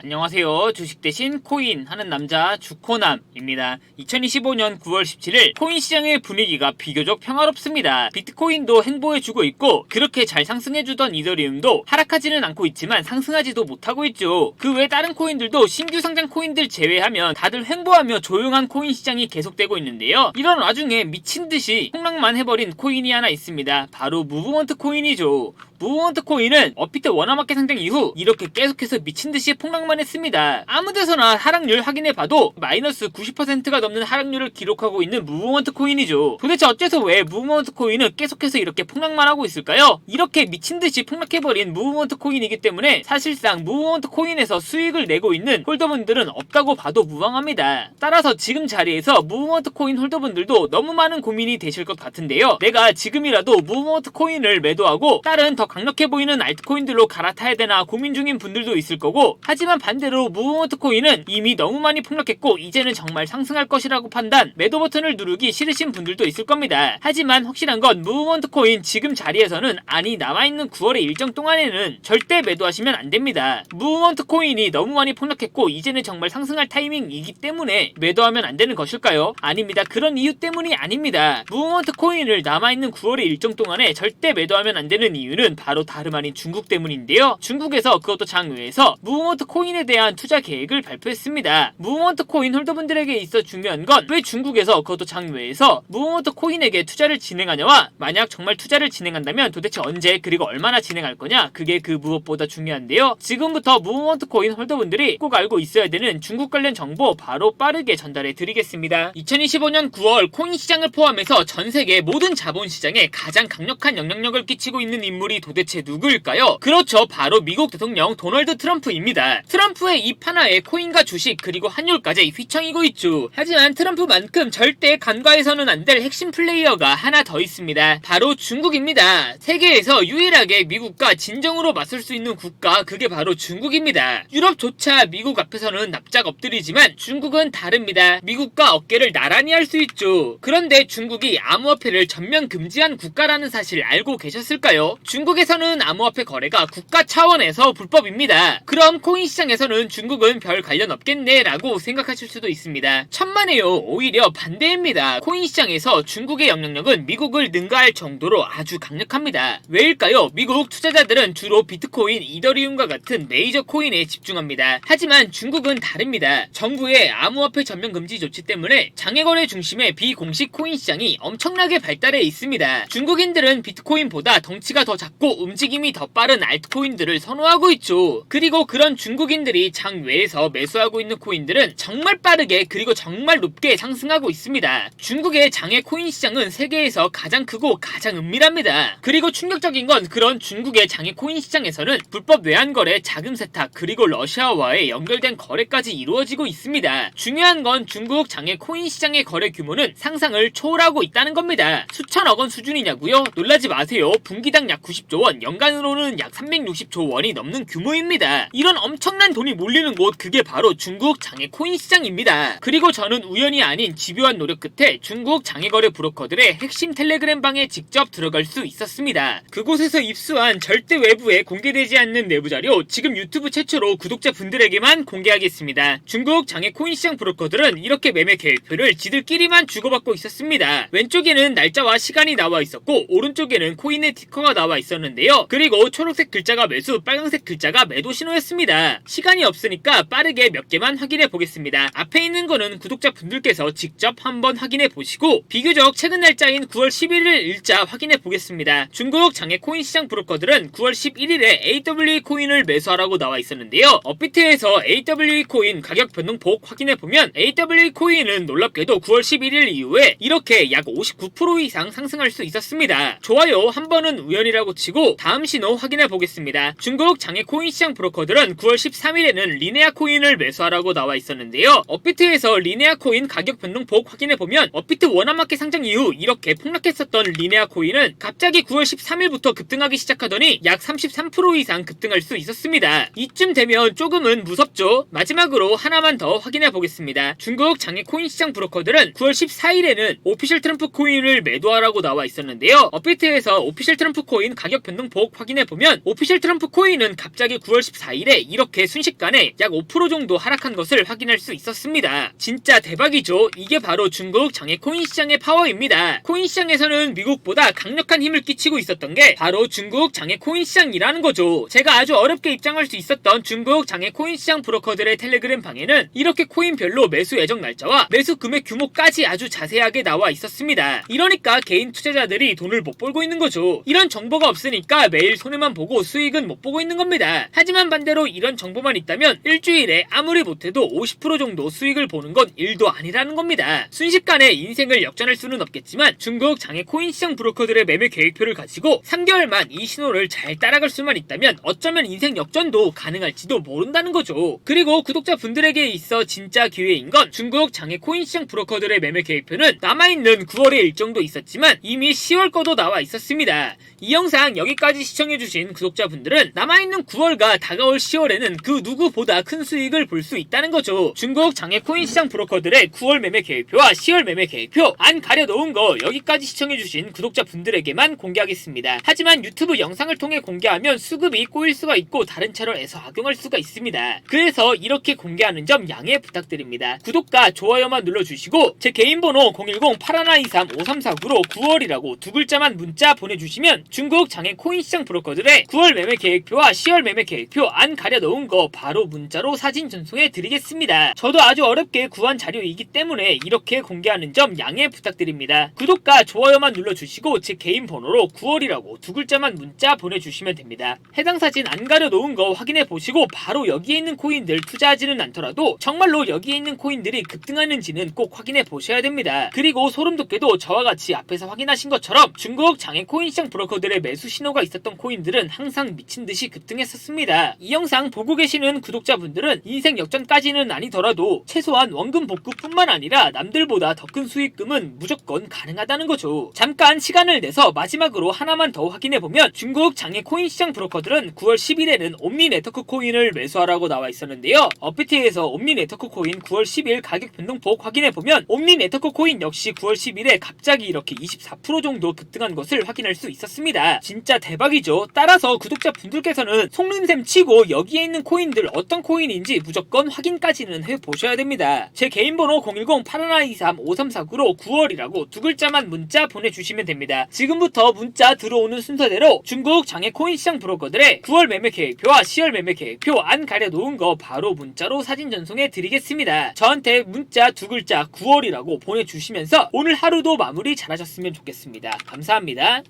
안녕하세요. 주식 대신 코인 하는 남자 주코남입니다. 2025년 9월 17일 코인 시장의 분위기가 비교적 평화롭습니다. 비트코인도 행보해주고 있고 그렇게 잘 상승해주던 이더리움도 하락하지는 않고 있지만 상승하지도 못하고 있죠. 그 외 다른 코인들도 신규 상장 코인들 제외하면 다들 횡보하며 조용한 코인 시장이 계속되고 있는데요. 이런 와중에 미친듯이 폭락만 해버린 코인이 하나 있습니다. 바로 무브먼트 코인이죠. 무브먼트 코인은 업비트 원화마켓 상장 이후 이렇게 계속해서 미친듯이 폭락만 했습니다. 아무데서나 하락률 확인해봐도 마이너스 90%가 넘는 하락률을 기록하고 있는 무브먼트 코인이죠. 도대체 어째서 왜 무브먼트 코인은 계속해서 이렇게 폭락만 하고 있을까요? 이렇게 미친듯이 폭락해버린 무브먼트 코인이기 때문에 사실상 무브먼트 코인에서 수익을 내고 있는 홀더분들은 없다고 봐도 무방합니다. 따라서 지금 자리에서 무브먼트 코인 홀더분들도 너무 많은 고민이 되실 것 같은데요. 내가 지금이라도 무브먼트 코인을 매도하고 다른 더 강력해 보이는 알트코인들로 갈아타야 되나 고민 중인 분들도 있을 거고, 하지만 반대로 무브먼트 코인은 이미 너무 많이 폭락했고 이제는 정말 상승할 것이라고 판단, 매도 버튼을 누르기 싫으신 분들도 있을 겁니다. 하지만 확실한 건 무브먼트 코인 지금 자리에서는, 아니 남아있는 9월의 일정 동안에는 절대 매도하시면 안 됩니다. 무브먼트 코인이 너무 많이 폭락했고 이제는 정말 상승할 타이밍이기 때문에 매도하면 안 되는 것일까요? 아닙니다. 그런 이유 때문이 아닙니다. 무브먼트 코인을 남아있는 9월의 일정 동안에 절대 매도하면 안 되는 이유는 바로 다름 아닌 중국 때문인데요. 중국에서, 그것도 장외에서 무브먼트 코인에 대한 투자 계획을 발표했습니다. 무브먼트 코인 홀더분들에게 있어 중요한 건 왜 중국에서, 그것도 장외에서 무브먼트 코인에게 투자를 진행하냐와, 만약 정말 투자를 진행한다면 도대체 언제 그리고 얼마나 진행할 거냐, 그게 그 무엇보다 중요한데요. 지금부터 무브먼트 코인 홀더분들이 꼭 알고 있어야 되는 중국 관련 정보 바로 빠르게 전달해 드리겠습니다. 2025년 9월 코인 시장을 포함해서 전 세계 모든 자본시장에 가장 강력한 영향력을 끼치고 있는 인물이 도대체 누구일까요? 그렇죠, 바로 미국 대통령 도널드 트럼프입니다. 트럼프의 입 하나에 코인과 주식 그리고 환율까지 휘청이고 있죠. 하지만 트럼프만큼 절대 간과해서는 안 될 핵심 플레이어가 하나 더 있습니다. 바로 중국입니다. 세계에서 유일하게 미국과 진정으로 맞설 수 있는 국가, 그게 바로 중국입니다. 유럽조차 미국 앞에서는 납작 엎드리지만 중국은 다릅니다. 미국과 어깨를 나란히 할 수 있죠. 그런데 중국이 암호화폐를 전면 금지한 국가라는 사실 알고 계셨을까요? 중국에서는 암호화폐 거래가 국가 차원에서 불법입니다. 그럼 코인 시장에서는 중국은 별 관련 없겠네 라고 생각하실 수도 있습니다. 천만에요. 오히려 반대입니다. 코인 시장에서 중국의 영향력은 미국을 능가할 정도로 아주 강력합니다. 왜일까요? 미국 투자자들은 주로 비트코인, 이더리움과 같은 메이저 코인에 집중합니다. 하지만 중국은 다릅니다. 정부의 암호화폐 전면 금지 조치 때문에 장외거래 중심의 비공식 코인 시장이 엄청나게 발달해 있습니다. 중국인들은 비트코인보다 덩치가 더 작고 움직임이 더 빠른 알트코인들을 선호하고 있죠. 그리고 그런 중국인들이 장외에서 매수하고 있는 코인들은 정말 빠르게 그리고 정말 높게 상승하고 있습니다. 중국의 장외 코인 시장은 세계에서 가장 크고 가장 은밀합니다. 그리고 충격적인 건 그런 중국의 장외 코인 시장에서는 불법 외환거래, 자금 세탁, 그리고 러시아와의 연결된 거래까지 이루어지고 있습니다. 중요한 건 중국 장외 코인 시장의 거래 규모는 상상을 초월하고 있다는 겁니다. 수천억 원 수준이냐고요? 놀라지 마세요. 분기당 약 90조 원, 연간으로는 약 360조 원이 넘는 규모입니다. 이런 엄청난 돈이 몰리는 곳, 그게 바로 중국 장외 코인 시장입니다. 그리고 저는 우연이 아닌 집요한 노력 끝에 중국 장외거래 브로커들의 핵심 텔레그램 방에 직접 들어갈 수 있었습니다. 그곳에서 입수한 절대 외부에 공개되지 않는 내부 자료, 지금 유튜브 최초로 구독자분들에게만 공개하겠습니다. 중국 장외 코인 시장 브로커들은 이렇게 매매 계획표를 지들끼리만 주고받고 있었습니다. 왼쪽에는 날짜와 시간이 나와 있었고 오른쪽에는 코인의 티커가 나와 있었는데요. 그리고 초록색 글자가 매수, 빨간색 글자가 매도 신호였습니다. 시간이 없으니까 빠르게 몇 개만 확인해 보겠습니다. 앞에 있는 거는 구독자분들께서 직접 한번 확인해 보시고, 비교적 최근 날짜인 9월 11일 일자 확인해 보겠습니다. 중국 장외 코인 시장 브로커들은 9월 11일에 AWE 코인을 매수하라고 나와 있었는데요. 업비트에서 AWE 코인 가격 변동폭 확인해 보면 AWE 코인은 놀랍게도 9월 11일 이후에 이렇게 약 59% 이상 상승할 수 있었습니다. 좋아요. 한 번은 우연이라고 치고 다음 신호 확인해 보겠습니다. 중국 장외 코인 시장 브로커들은 9월 13일에는 리네아 코인을 매수하라고 나와 있었는데요. 업비트에서 리네아 코인 가격 변동폭 확인해 보면 업비트 원화마켓 상장 이후 이렇게 폭락했었던 리네아 코인은 갑자기 9월 13일부터 급등하기 시작하더니 약 33% 이상 급등할 수 있었습니다. 이쯤 되면 조금은 무섭죠? 마지막으로 하나만 더 확인해 보겠습니다. 중국 장외 코인 시장 브로커들은 9월 14일에는 오피셜 트럼프 코인을 매도하라고 나와 있었는데요. 업비트에서 오피셜 트럼프 코인 가격 변동폭 확인해 보면 오피셜 트럼프 코인은 갑자기 9월 14일에 이렇게 순식간에 약 5% 정도 하락한 것을 확인할 수 있었습니다. 진짜 대박이죠. 이게 바로 중국 장외 코인 시장의 파워입니다. 코인 시장에서는 미국보다 강력한 힘을 끼치고 있었던 게 바로 중국 장외 코인 시장이라는 거죠. 제가 아주 어렵게 입장할 수 있었던 중국 장외 코인 시장 브로커들의 텔레그램 방에는 이렇게 코인별로 매수 예정 날짜와 매수 금액 규모까지 아주 자세하게 나와 있었습니다. 이러니까 개인 투자자들이 돈을 못 벌고 있는 거죠. 이런 정보가 없으니까 매일 손해만 보고 수익은 못 보고 있는 겁니다. 하지만 반대로 이런 정보만 있다면 일주일에 아무리 못해도 50% 정도 수익을 보는 건 일도 아니라는 겁니다. 순식간에 인생을 역전할 수는 없겠지만 중국 장외 코인 시장 브로커들의 매매 계획표를 가지고 3개월만 이 신호를 잘 따라갈 수만 있다면 어쩌면 인생 역전도 가능할지도 모른다는 거죠. 그리고 구독자분들에게 있어 진짜 기회인 건 중국 장외 코인 시장 브로커들의 매매 계획표는 남아있는 9월의 일정도 있었지만 이미 10월 거도 나와 있었습니다. 이 영상 여기까지 시청해주신 구독자분들은 남아있는 9월과 다가올 10월에는 그 누구보다 큰 수익을 볼 수 있다는 거죠. 중국 장외 코인 시장 브로커들의 9월 매매 계획표와 10월 매매 계획표 안 가려놓은 거 여기까지 시청해주신 구독자분들에게만 공개하겠습니다. 하지만 유튜브 영상을 통해 공개하면 수급이 꼬일 수가 있고 다른 채널에서 악용할 수가 있습니다. 그래서 이렇게 공개하는 점 양해 부탁드립니다. 구독과 좋아요만 눌러주시고 제 개인 번호 010-8123-5349로 9월이라고 두 글자만 문자 보내주시면 중국 장외 코인 시장 브로커들의 9월 매매 계획표와 10월 매매 계획표 안 가려놓은 거 바로 문자로 사진 전송해 드리겠습니다. 저도 아주 어렵게 구한 자료이기 때문에 이렇게 공개하는 점 양해 부탁드립니다. 구독과 좋아요만 눌러주시고 제 개인 번호로 9월이라고 두 글자만 문자 보내주시면 됩니다. 해당 사진 안 가려놓은 거 확인해 보시고 바로 여기에 있는 코인들 투자하지는 않더라도 정말로 여기에 있는 코인들이 급등하는지는 꼭 확인해 보셔야 됩니다. 그리고 소름 돋게도 저와 같이 앞에서 확인하신 것처럼 중국 장외 코인 시장 브로커들의 매수 신호가 있었던 코인들은 항상 미친듯이 급등했었습니다. 이 영상 보고 계시는 구독자분들은 인생 역전까지는 아니더라도 최소한 원금 복구뿐만 아니라 남들보다 더 큰 수익금은 무조건 가능하다는 거죠. 잠깐 시간을 내서 마지막으로 하나만 더 확인해보면 중국 장외 코인 시장 브로커들은 9월 10일에는 옴니 네트워크 코인을 매수하라고 나와 있었는데요. 업비트에서 옴니 네트워크 코인 9월 10일 가격 변동폭 확인해보면 옴니 네트워크 코인 역시 9월 10일에 갑자기 이렇게 24% 정도 급등한 것을 확인할 수 있었습니다. 진짜 대박이죠. 따라서 구독자분들께서는 속는셈 치고 여기에 있는 코인들 어떤 코인인지 무조건 확인까지는 해보셔야 됩니다. 제 개인 번호 010-8123-5349로 9월이라고 두 글자만 문자 보내주시면 됩니다. 지금부터 문자 들어오는 순서대로 중국 장외 코인 시장 브로커들의 9월 매매 계획표와 10월 매매 계획표 안 가려놓은 거 바로 문자로 사진 전송해 드리겠습니다. 저한테 문자 두 글자 9월이라고 보내주시면서 오늘 하루도 마무리 잘하셨으면 좋겠습니다. 감사합니다.